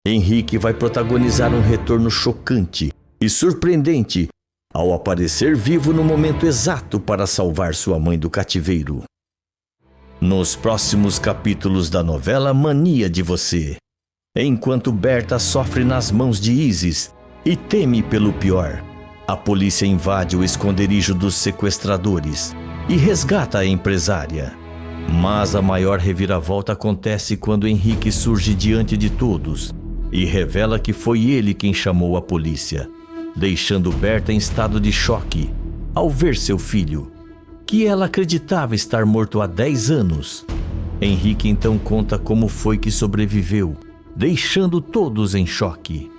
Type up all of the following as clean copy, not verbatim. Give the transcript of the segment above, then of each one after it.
Henrique vai protagonizar um retorno chocante e surpreendente ao aparecer vivo no momento exato para salvar sua mãe do cativeiro. Nos próximos capítulos da novela Mania de Você, enquanto Berta sofre nas mãos de Isis e teme pelo pior, a polícia invade o esconderijo dos sequestradores e resgata a empresária. Mas a maior reviravolta acontece quando Henrique surge diante de todos e revela que foi ele quem chamou a polícia, deixando Berta em estado de choque ao ver seu filho, que ela acreditava estar morto há 10 anos. Henrique então conta como foi que sobreviveu, deixando todos em choque.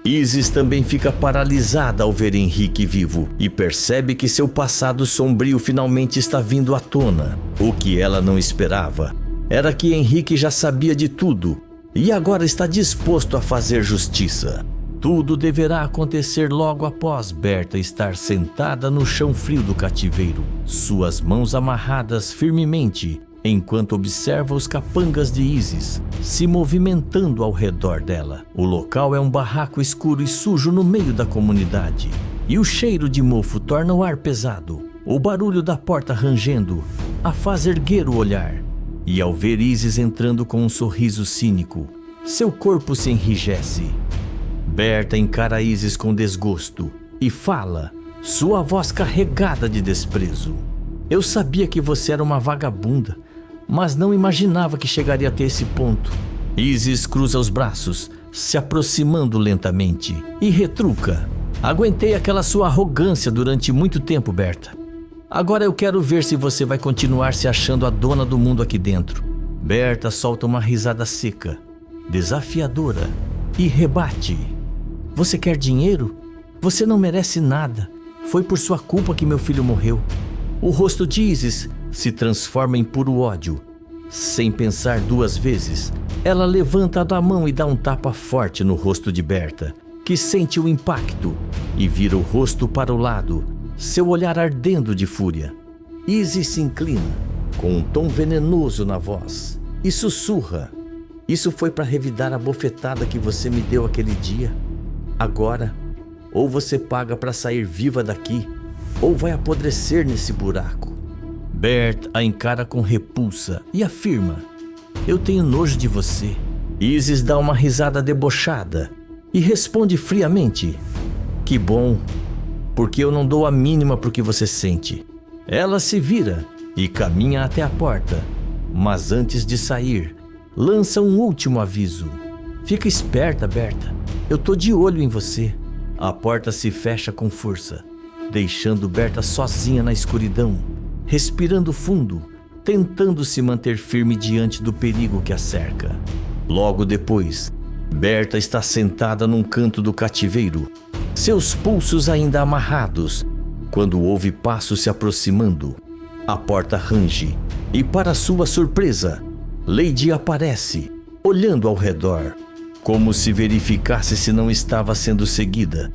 Isis também fica paralisada ao ver Henrique vivo e percebe que seu passado sombrio finalmente está vindo à tona. O que ela não esperava era que Henrique já sabia de tudo e agora está disposto a fazer justiça. Tudo deverá acontecer logo após Berta estar sentada no chão frio do cativeiro, suas mãos amarradas firmemente, enquanto observa os capangas de Isis se movimentando ao redor dela. O local é um barraco escuro e sujo no meio da comunidade, e o cheiro de mofo torna o ar pesado. O barulho da porta rangendo a faz erguer o olhar, e ao ver Isis entrando com um sorriso cínico, seu corpo se enrijece. Berta encara Isis com desgosto e fala, sua voz carregada de desprezo: "Eu sabia que você era uma vagabunda, mas não imaginava que chegaria até esse ponto." Isis cruza os braços, se aproximando lentamente, e retruca: "Aguentei aquela sua arrogância durante muito tempo, Berta. Agora eu quero ver se você vai continuar se achando a dona do mundo aqui dentro." Berta solta uma risada seca, desafiadora, e rebate: "Você quer dinheiro? Você não merece nada. Foi por sua culpa que meu filho morreu." O rosto de Isis se transforma em puro ódio. Sem pensar duas vezes, ela levanta a mão e dá um tapa forte no rosto de Berta, que sente o impacto e vira o rosto para o lado, seu olhar ardendo de fúria. Isis se inclina, com um tom venenoso na voz, e sussurra: "Isso foi para revidar a bofetada que você me deu aquele dia. Agora, ou você paga para sair viva daqui, ou vai apodrecer nesse buraco." Berta a encara com repulsa e afirma: "Eu tenho nojo de você." Isis dá uma risada debochada e responde friamente: "Que bom, porque eu não dou a mínima pro que você sente." Ela se vira e caminha até a porta, mas antes de sair, lança um último aviso: "Fica esperta, Berta. Eu tô de olho em você." A porta se fecha com força, deixando Berta sozinha na escuridão, respirando fundo, tentando se manter firme diante do perigo que a cerca. Logo depois, Berta está sentada num canto do cativeiro, seus pulsos ainda amarrados, quando ouve passos se aproximando. A porta range e, para sua surpresa, Lady aparece, olhando ao redor, como se verificasse se não estava sendo seguida.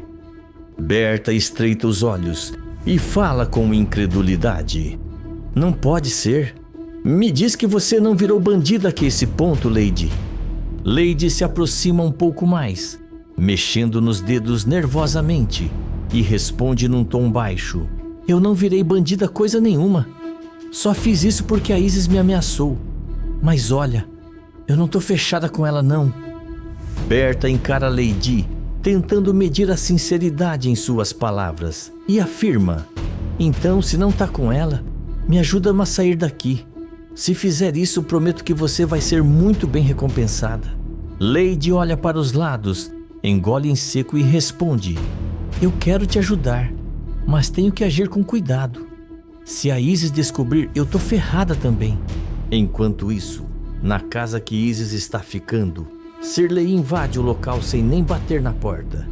Berta estreita os olhos e fala com incredulidade: "Não pode ser. Me diz que você não virou bandida aqui a esse ponto, Lady." Lady se aproxima um pouco mais, mexendo nos dedos nervosamente, e responde num tom baixo: "Eu não virei bandida coisa nenhuma. Só fiz isso porque a Isis me ameaçou. Mas olha, eu não tô fechada com ela não." Berta encara Lady, tentando medir a sinceridade em suas palavras, e afirma: "Então, se não tá com ela, me ajuda a sair daqui. Se fizer isso, prometo que você vai ser muito bem recompensada." Lady olha para os lados, engole em seco e responde: "Eu quero te ajudar, mas tenho que agir com cuidado. Se a Isis descobrir, eu tô ferrada também." Enquanto isso, na casa que Isis está ficando, Shirley invade o local sem nem bater na porta.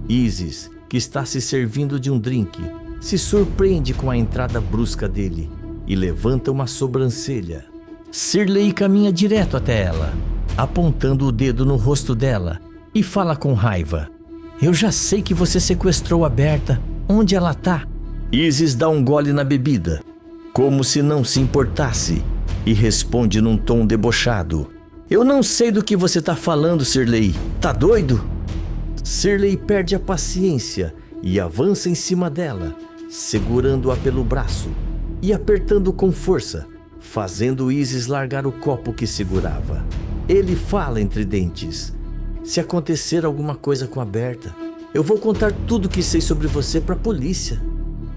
Isis, que está se servindo de um drink, se surpreende com a entrada brusca dele e levanta uma sobrancelha. Shirley caminha direto até ela, apontando o dedo no rosto dela, e fala com raiva: "Eu já sei que você sequestrou a Berta. Onde ela tá?" Isis dá um gole na bebida, como se não se importasse, e responde num tom debochado: Eu não sei do que você está falando, Shirley. Tá doido? Shirley perde a paciência e avança em cima dela, segurando-a pelo braço e apertando com força, fazendo Isis largar o copo que segurava. Ele fala entre dentes: se acontecer alguma coisa com a Berta, eu vou contar tudo que sei sobre você para a polícia.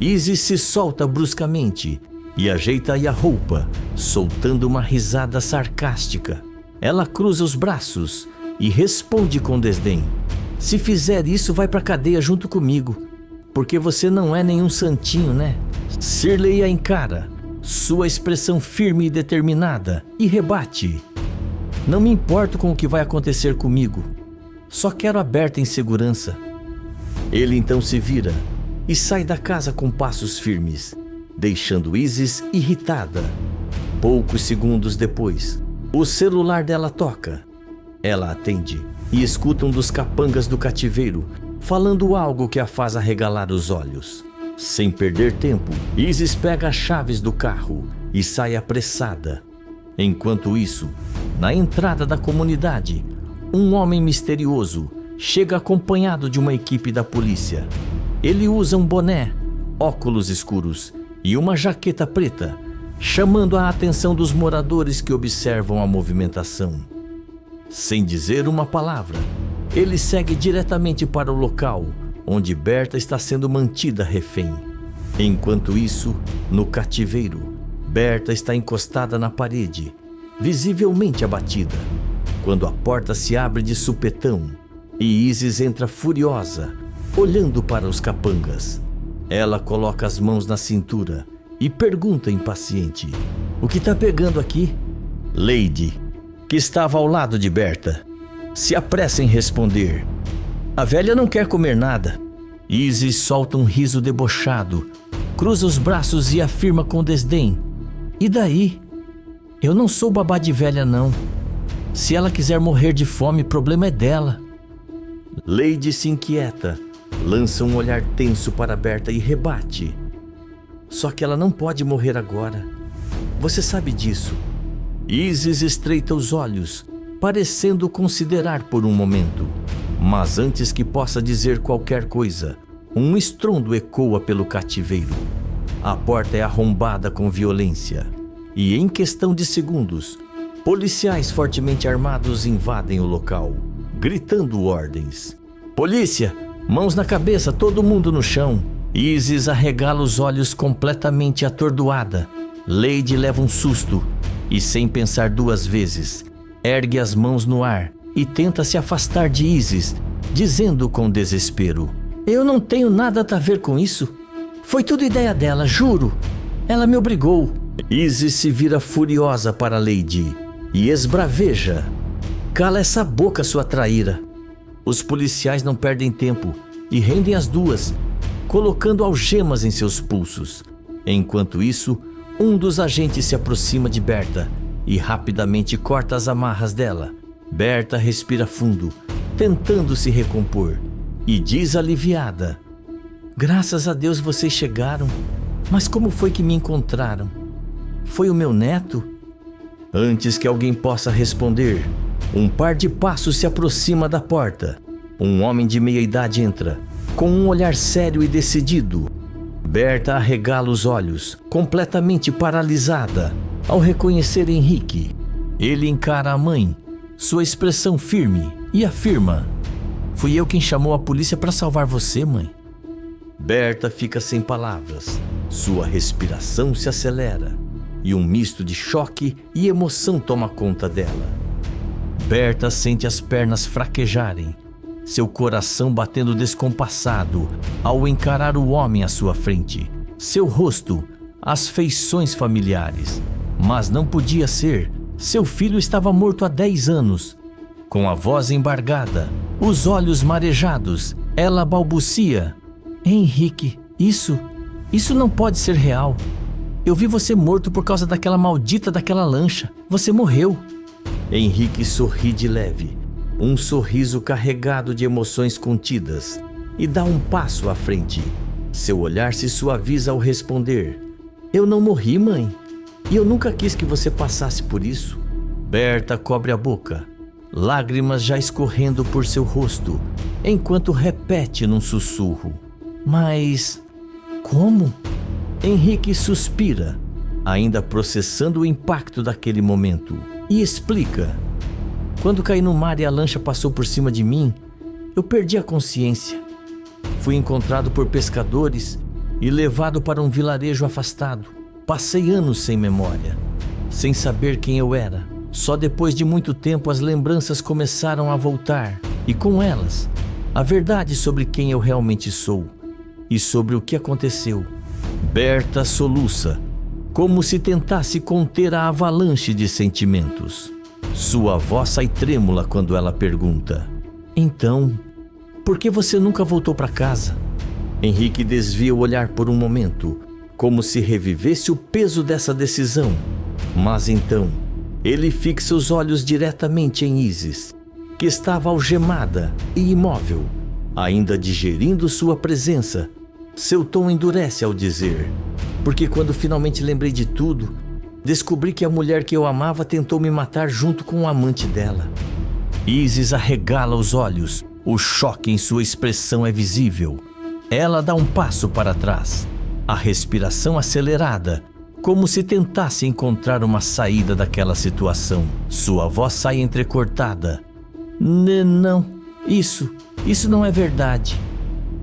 Isis se solta bruscamente e ajeita a roupa, soltando uma risada sarcástica. Ela cruza os braços e responde com desdém: se fizer isso, vai pra cadeia junto comigo, porque você não é nenhum santinho, né? Shirley a encara, sua expressão firme e determinada, e rebate: não me importo com o que vai acontecer comigo, só quero a Berta em segurança. Ele então se vira e sai da casa com passos firmes, deixando Isis irritada. Poucos segundos depois, o celular dela toca. Ela atende e escuta um dos capangas do cativeiro falando algo que a faz arregalar os olhos. Sem perder tempo, Isis pega as chaves do carro e sai apressada. Enquanto isso, na entrada da comunidade, um homem misterioso chega acompanhado de uma equipe da polícia. Ele usa um boné, óculos escuros e uma jaqueta preta, chamando a atenção dos moradores que observam a movimentação. Sem dizer uma palavra, ele segue diretamente para o local onde Berta está sendo mantida refém. Enquanto isso, no cativeiro, Berta está encostada na parede, visivelmente abatida, quando a porta se abre de supetão e Isis entra furiosa, olhando para os capangas. Ela coloca as mãos na cintura e pergunta impaciente: o que está pegando aqui? Lady, que estava ao lado de Berta, se apressa em responder: a velha não quer comer nada. Isis solta um riso debochado, cruza os braços e afirma com desdém: e daí? Eu não sou babá de velha, não. Se ela quiser morrer de fome, o problema é dela. Lady se inquieta, lança um olhar tenso para Berta e rebate: só que ela não pode morrer agora. Você sabe disso. Isis estreita os olhos, parecendo considerar por um momento. Mas antes que possa dizer qualquer coisa, um estrondo ecoa pelo cativeiro. A porta é arrombada com violência e, em questão de segundos, policiais fortemente armados invadem o local, gritando ordens: polícia! Mãos na cabeça, todo mundo no chão. Isis arregala os olhos completamente atordoada. Lady leva um susto e, sem pensar duas vezes, ergue as mãos no ar e tenta se afastar de Isis, dizendo com desespero: eu não tenho nada a ver com isso. Foi tudo ideia dela, juro. Ela me obrigou. Isis se vira furiosa para Lady e esbraveja: cala essa boca, sua traíra. Os policiais não perdem tempo e rendem as duas, colocando algemas em seus pulsos. Enquanto isso, um dos agentes se aproxima de Berta e rapidamente corta as amarras dela. Berta respira fundo, tentando se recompor, e diz aliviada: graças a Deus vocês chegaram. Mas como foi que me encontraram? Foi o meu neto? Antes que alguém possa responder, um par de passos se aproxima da porta. Um homem de meia idade entra, com um olhar sério e decidido. Berta arregala os olhos, completamente paralisada, ao reconhecer Henrique. Ele encara a mãe, sua expressão firme, e afirma: fui eu quem chamou a polícia para salvar você, mãe. Berta fica sem palavras. Sua respiração se acelera e um misto de choque e emoção toma conta dela. Berta sente as pernas fraquejarem, seu coração batendo descompassado ao encarar o homem à sua frente. Seu rosto, as feições familiares. Mas não podia ser. Seu filho estava morto há 10 anos. Com a voz embargada, os olhos marejados, ela balbucia: Henrique, isso não pode ser real. Eu vi você morto por causa daquela maldita daquela lancha. Você morreu. Henrique sorri de leve, um sorriso carregado de emoções contidas, e dá um passo à frente. Seu olhar se suaviza ao responder: eu não morri, mãe. E eu nunca quis que você passasse por isso. Berta cobre a boca, lágrimas já escorrendo por seu rosto, enquanto repete num sussurro: Mas como? Henrique suspira, ainda processando o impacto daquele momento, e explica: Quando caí no mar e a lancha passou por cima de mim, eu perdi a consciência. Fui encontrado por pescadores e levado para um vilarejo afastado. Passei anos sem memória, sem saber quem eu era. Só depois de muito tempo as lembranças começaram a voltar, e com elas, a verdade sobre quem eu realmente sou e sobre o que aconteceu. Berta soluça, como se tentasse conter a avalanche de sentimentos. Sua voz sai trêmula quando ela pergunta: Então, por que você nunca voltou para casa? Henrique desvia o olhar por um momento, como se revivesse o peso dessa decisão. Mas então, ele fixa os olhos diretamente em Isis, que estava algemada e imóvel, ainda digerindo sua presença. Seu tom endurece ao dizer: Porque quando finalmente lembrei de tudo, descobri que a mulher que eu amava tentou me matar junto com o amante dela. Isis arregala os olhos, o choque em sua expressão é visível. Ela dá um passo para trás, a respiração acelerada, como se tentasse encontrar uma saída daquela situação. Sua voz sai entrecortada: Não, isso não é verdade.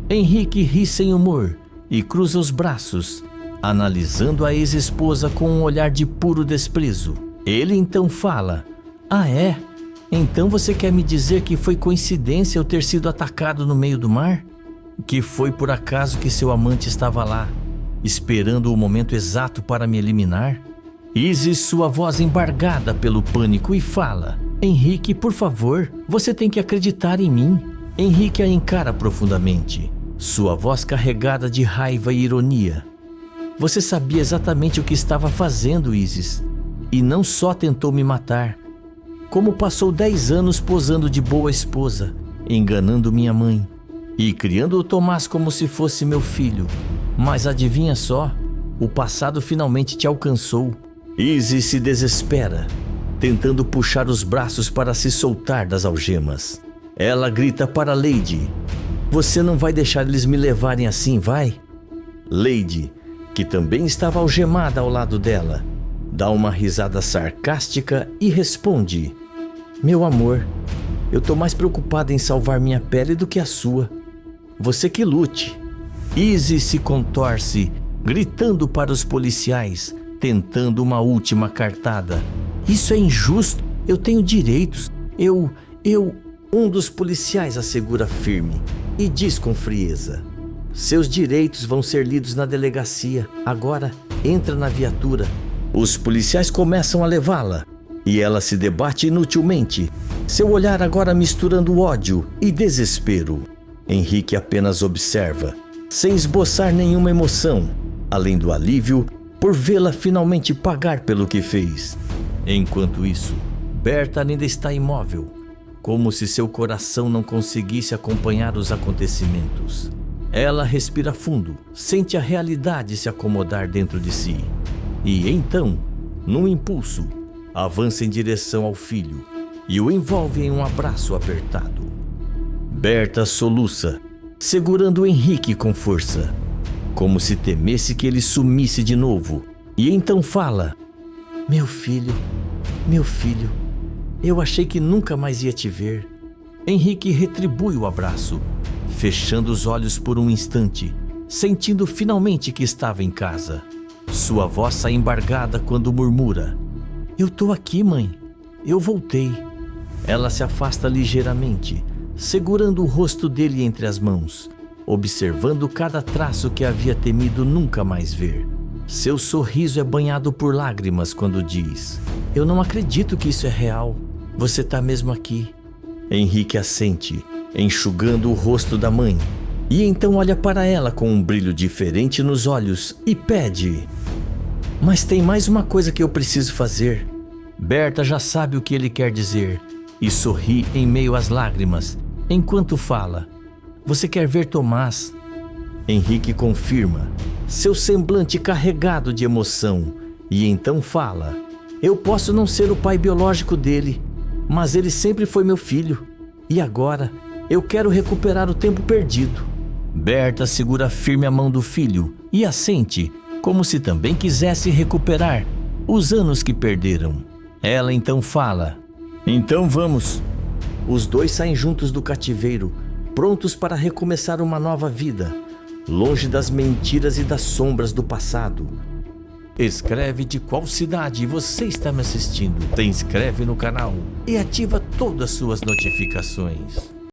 Henrique ri sem humor e cruza os braços, analisando a ex-esposa com um olhar de puro desprezo. Ele então fala: Ah, é? Então você quer me dizer que foi coincidência eu ter sido atacado no meio do mar? Que foi por acaso que seu amante estava lá, esperando o momento exato para me eliminar? Isis, sua voz embargada pelo pânico, e fala: Henrique, por favor, você tem que acreditar em mim. Henrique a encara profundamente, sua voz carregada de raiva e ironia. Você sabia exatamente o que estava fazendo, Isis, e não só tentou me matar, como passou 10 anos posando de boa esposa, enganando minha mãe e criando o Tomás como se fosse meu filho. Mas adivinha só, o passado finalmente te alcançou. Isis se desespera, tentando puxar os braços para se soltar das algemas. Ela grita para Lady: Você não vai deixar eles me levarem assim, vai? Lady, que também estava algemada ao lado dela, dá uma risada sarcástica e responde: Meu amor, eu tô mais preocupada em salvar minha pele do que a sua. Você que lute. Isis se contorce, gritando para os policiais, tentando uma última cartada: Isso é injusto, eu tenho direitos, Um dos policiais assegura firme e diz com frieza: Seus direitos vão ser lidos na delegacia. Agora, entra na viatura. Os policiais começam a levá-la e ela se debate inutilmente, seu olhar agora misturando ódio e desespero. Henrique apenas observa, sem esboçar nenhuma emoção, além do alívio por vê-la finalmente pagar pelo que fez. Enquanto isso, Berta ainda está imóvel, como se seu coração não conseguisse acompanhar os acontecimentos. Ela respira fundo, sente a realidade se acomodar dentro de si. E então, num impulso, avança em direção ao filho e o envolve em um abraço apertado. Berta soluça, segurando Henrique com força, como se temesse que ele sumisse de novo, e então fala: Meu filho, eu achei que nunca mais ia te ver. Henrique retribui o abraço, fechando os olhos por um instante, sentindo finalmente que estava em casa. Sua voz sai embargada quando murmura: Eu tô aqui, mãe. Eu voltei. Ela se afasta ligeiramente, segurando o rosto dele entre as mãos, observando cada traço que havia temido nunca mais ver. Seu sorriso é banhado por lágrimas quando diz: Eu não acredito que isso é real. Você tá mesmo aqui. Henrique assente, enxugando o rosto da mãe, e então olha para ela com um brilho diferente nos olhos e pede: Mas tem mais uma coisa que eu preciso fazer. Berta já sabe o que ele quer dizer e sorri em meio às lágrimas, enquanto fala: Você quer ver Tomás? Henrique confirma, seu semblante carregado de emoção, e então fala: Eu posso não ser o pai biológico dele, mas ele sempre foi meu filho. E agora, eu quero recuperar o tempo perdido. Berta segura firme a mão do filho e assente, como se também quisesse recuperar os anos que perderam. Ela então fala: então vamos. Os dois saem juntos do cativeiro, prontos para recomeçar uma nova vida, longe das mentiras e das sombras do passado. Escreve de qual cidade você está me assistindo, se inscreve no canal e ativa todas as suas notificações.